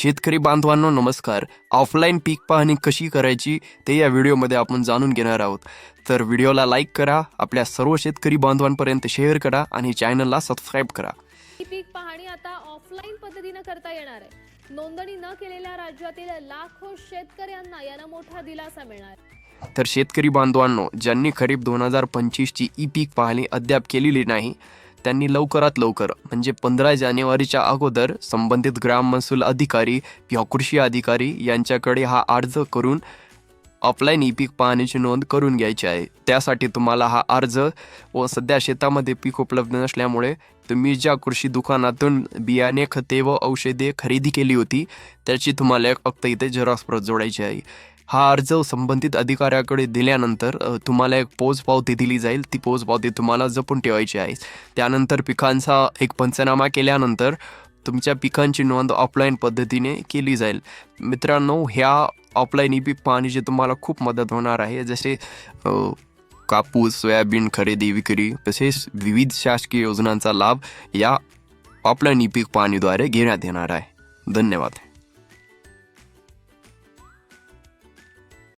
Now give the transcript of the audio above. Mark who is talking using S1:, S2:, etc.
S1: शेतकरी बांधवांनो नमस्कार. ऑफलाईन पीक पाहणी कशी करायची ते या व्हिडिओमध्ये आपण जाणून घेणार आहोत. तर व्हिडिओला लाईक करा, आपल्या सर्व शेतकरी बांधवांपर्यंत शेअर करा आणि चॅनलला सबस्क्राईब करा.
S2: ही पीक पाहणी आता ऑफलाईन पद्धतीने करता येणार आहे. नोंदणी न केलेल्या राज्यातील लाखो शेतकऱ्यांना याला मोठा दिलासा मिळणार.
S1: तर शेतकरी बांधवांनो, ज्यांनी खरीप 2025 ची ई पीक पाहणी अद्याप केलेली नाही त्यांनी लवकरात लवकर म्हणजे 15 जानेवारीच्या अगोदर संबंधित ग्राम महसूल अधिकारी किंवा कृषी अधिकारी यांच्याकडे हा अर्ज करून ऑफलाईन ई पीक पाहणीची नोंद करून घ्यायची आहे. त्यासाठी तुम्हाला हा अर्ज व सध्या शेतामध्ये पीक उपलब्ध नसल्यामुळे तुम्ही ज्या कृषी दुकानातून बियाणे, खते व औषधे खरेदी केली होती त्याची तुम्हाला फक्त इथे झेरॉक्स प्रत जोडायची आहे. हा अर्ज संबंधित अधिकाऱ्याकडे दिल्यानंतर तुम्हाला एक पोचपावती दिली जाईल. ती पोचपावती तुम्हाला जपून ठेवायची आहे. त्यानंतर पिकांचा एक पंचनामा केल्यानंतर तुमच्या पिकांची नोंद ऑफलाईन पद्धतीने केली जाईल. मित्रांनो, ह्या ऑफलाईन ई पीक पाहणीची तुम्हाला खूप मदत होणार आहे. जसे कापूस, सोयाबीन खरेदी विक्री तसेच विविध शासकीय योजनांचा लाभ या ऑफलाईन ई पीक पाहणीद्वारे घेण्यात येणार आहे. धन्यवाद.